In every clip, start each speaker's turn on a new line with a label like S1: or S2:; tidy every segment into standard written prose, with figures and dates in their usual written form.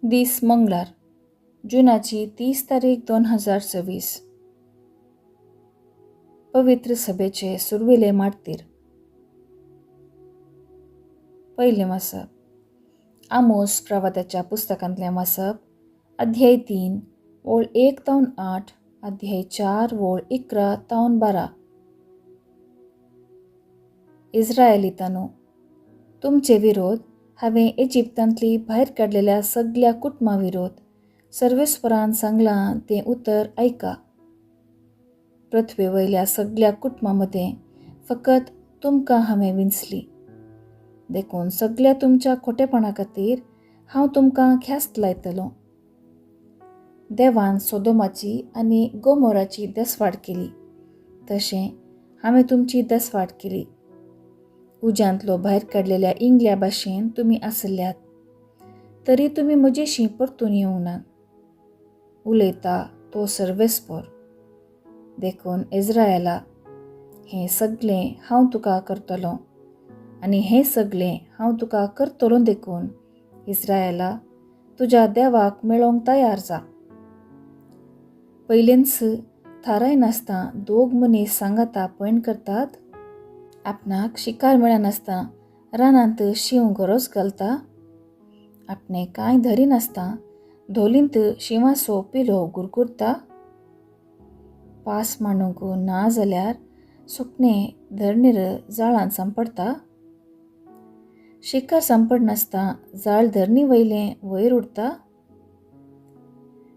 S1: दीस मंगळार, जुनाची 30 तारीख 2026. पवित्र सभेचे सुरविले मारतीर. पहिले वाचप. आमोस प्रवादाच्या पुस्तकांतलें वाचप. अध्याय 3 ओळ 1 ते 8, अध्याय 4 ओळ 11 ते 12. इस्रायलितांनो, तुमचे विरोध हांवें इजिप्तांतली भायर काडलेल्या सगळ्या कुटुंबां विरोध सर्वेस्परान सांगलां तें उतर ऐका. पृथ्वे वयल्या सगळ्या कुटुंबां मदें फकत तुमकां हांवें विंचली. देखून सगळ्या तुमच्या खोटेपणा खातीर हांव तुमकां ख्यास्त लायतलों. देवान सोदोमाची आनी गोमोराची दसवाड केली, तशें हांवें तुमची दसवाड केली. उज्यांतलो भायर काडलेल्या इंगल्या भाशेन तुमी आसल्यात, तरी तुमी म्हजेशी परतून येवंक नात. उलयता तो सर्वेस्पर. देखून इस्रायला, हें सगळें हांव तुका करतलों, आनी हें सगळें हांव तुका करतलों. देखून इस्रायला, तुज्या देवाक मेळोवंक तयार जा. पयलींच थाराय नासता दोग मनीस सांगाता पैण करतात. आपणाक शिकार मेळनासता रानांत शिंव गरोस घालता. आपणें कांय धरिनासता धोलींत शिंवाचो पिलो गुरगुरता. पास मांडूंक ना जाल्यार सुकणें धरणीर जाळांत सांपडता. शिकार सांपडनासता जाळ धरणी वयलें वयर उरता.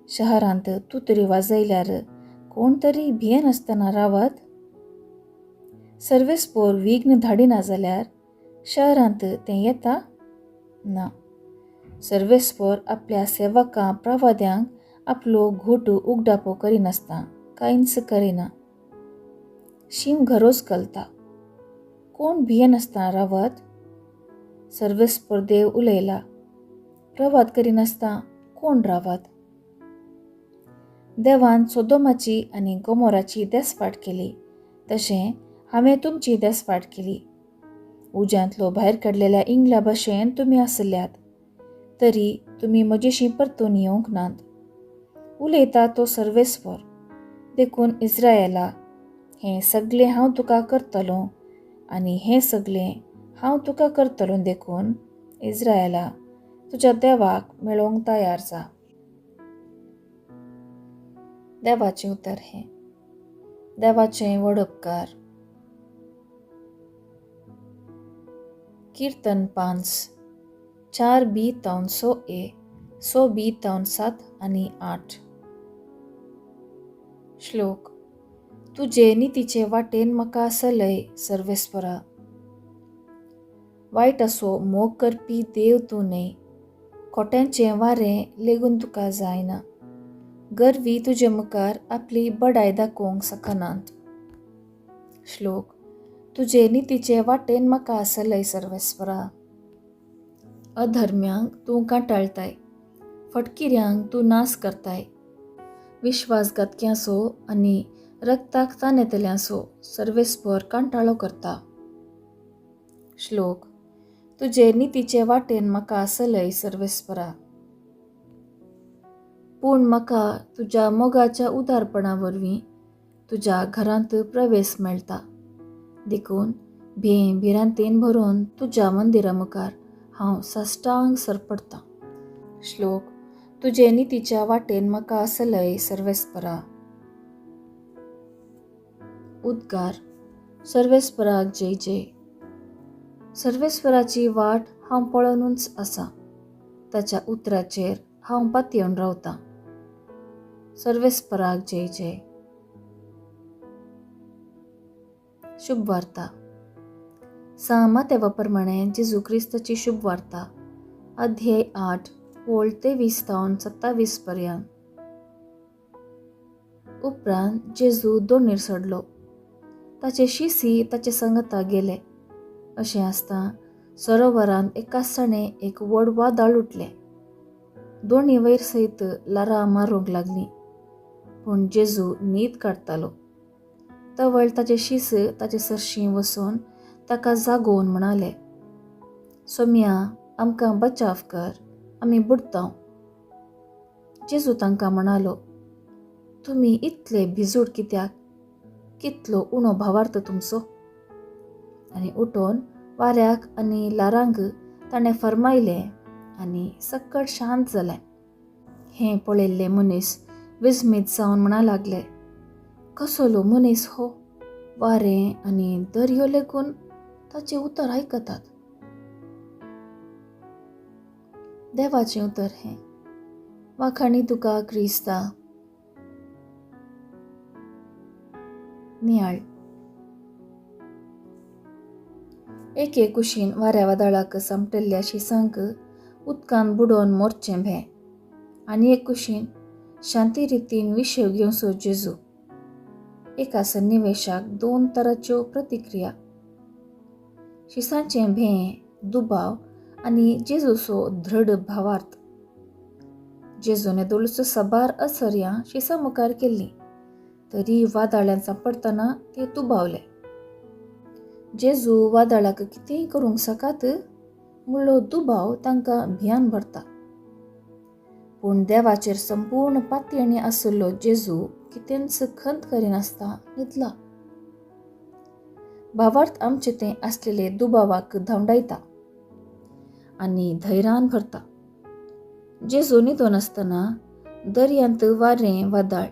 S1: शहरांत तुतरी वाजयल्यार कोण तरी भियेनासतना रावत. सर्वेस्पोर विघ्न धाडिना जाल्यार शहरांत तें येता ना. सर्वेस्पोर आपल्या सेवकां प्रवाद्यांक आपलो घोट उगडापो करिनासता कांयच करिना. शिंव घरोस घालता, कोण भियेनासतना रावत. सर्वेस्पोर देव उलयला, प्रवाद करिनासता कोण रावत. देवान सोदोमाची आनी गोमोराची देसपाट केली, तशें हांवें तुमची देसपाट केली. उज्यांतलो भायर काडलेल्या इंगल्या भाशेन तुमी आसल्यात, तरी तुमी म्हजेशी परतून येवंक नात. उलयता तो सर्वेस्पर. देखून इस्रायला, हें सगळें हांव तुका करतलों, आनी हें सगळें हांव तुका करतलों. देखून इस्रायला, तुज्या देवाक मेळोवंक तयार जा. देवाचें उतर हें. देवाचें व्हड उपकार. कीर्तन 5 4b ते 6a 6b ते 7 आनी 8. श्लोक. तुजे नितीचे वाटेन म्हाका चलय सर्वेस्परा. वायट असो मोग करपी देव तूं न्हय. खोट्यांचें वारें लेगून तुका जायना. गर्वी तुजे मुखार आपली बडाय दाखोवंक शकनात. श्लोक. तुजे नितीचे वाटेन म्हाका चलय सर्वेस्परा. अधर्म्यांक तूं कांटाळटाय, फटकिऱ्यांक तूं नास करताय. विश्वासघातक्यांचो आनी रगताक तानेतल्यांचो सर्वेस्पर कांटाळो करता. श्लोक. तुजे नितीचे वाटेन म्हाका चलय सर्वेस्परा. पूण म्हाका तुज्या मोगाच्या उदारपणा वरवीं तुज्या घरांत प्रवेश मेळटा. देखून भिरांतेन भरून तुज्या मंदिरा मुखार हांव साश्टांग सरपडटां. श्लोक. तुजे नितीच्या वाटेन म्हाका चलय सर्वेस्परा. उद्गार. सर्वेस्पराक जय जय. सर्वेस्पराची वाट हांव पळोवनूच आसा. ताच्या उतराचेर हांव पातयेवन रावतां. सर्वेस्पराक जय जय. शुभ वार्ता. मातेवा प्रमाणे जेजू क्रिस्ताची शुभ वार्ता. अध्याय 8 ओळ 23 ते 27 पर्यंत. उपरांत जेजू दोणीर सडलो. ताचे शिसी ताचे संगता गेले. अशें आसता सरोवरांत एकाचसाणें एक व्हड वादळ उठलें. दोणी वयर सयत ल्हारां मारूंक लागलीं. पूण जेजू न्हीद काडटालो. तवळ ताचे शिस ताचे सरशीं वचून ताका जागोवन म्हणाले, सोम्या, आमकां बचाव कर, आमी बुडटांव. जेजू तांकां म्हणालो, तुम्ही इतले भिजूड कित्याक? कितलो उणो भावार्थ तुमचो? आनी उठोन वाऱ्याक आनी लारांक ताणें फर्मायलें आनी सक्कट शांत जालें. हें पळयल्ले मनीस विस्मीत जावन म्हणा लागले, कसलो मनीस हो, वारें आनी दर्यो लेगून ताचें उतर आयकतात. देवाचें उतर हें. वाखाणी तुका क्रिस्ता. नियाळ. एके कुशीन वाऱ्या वादळाक सामटल्ल्या शिसांक उदकान बुडोवन मोरचें भें, आनी एक कुशीन शांती रितीन विशेव घेवचो जेजू. एका सन्निवेशाक दोन तरांच्यो प्रतिक्रिया. शिसांचें भें, दुबाव आनी जेजूचो दृढ भावार्थ. जेजून येदोळूचो साबार असर्यां शिसां मुखार केल्लीं, तरी वादळांत सांपडटना ते दुबावले. जेजू वादळाक कितेंय करूंक सकात म्हणलो दुबाव तांकां भियान भरता. पूण देवाचेर संपूर्ण पातयेणी आशिल्लो जेजू कितेंच खंत करिनासता न्हिदला. भावार्थ आमचें तें आसलेले दुबावाक धांवडायता आनी धैर्यान भरता. जेजू न्हिदोन आसतना दर्यांत वारें वादळ,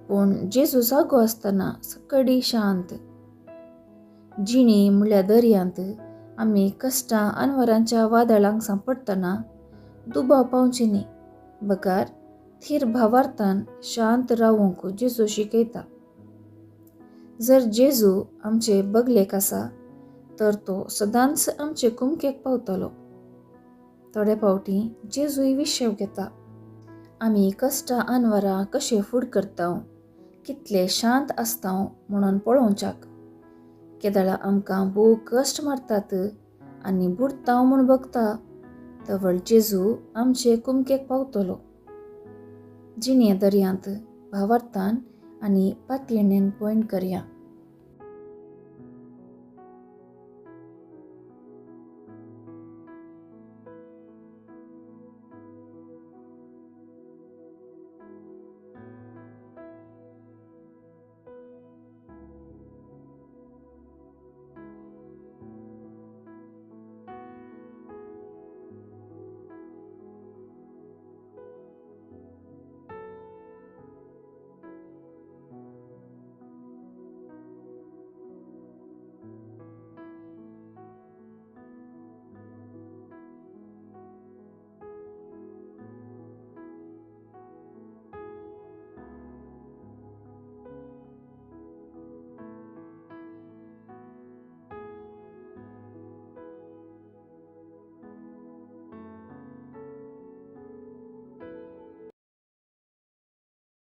S1: पूण जेजू जागो आसतना सकडी शांत. जिणी म्हणल्यार दर्यांत आमी कश्टां आनवरांच्या वादळांक सांपडटना दुबाव पावचे न्ही, बकार थीर भावार्थान शांत रावूंक जेजू शिकयता. जर जेजू आमचे बगलेक आसा तर तो सदांच आमचे कुमकेक पावतलो. थोडे फावटी जेजूय विशेव घेता. आमी कश्टां आनवरां कशे फूड करता, कितले शांत आसता म्हणून पळोवच्याक. केदळां आमकां भोव कश्ट मारतात आनी बुडता म्हूण बगता तवळ जेजू आमचे कुमकेक पावतलो. जिणे दर्यांत भावार्थान आनी पातयेणेन पॉयंट करया.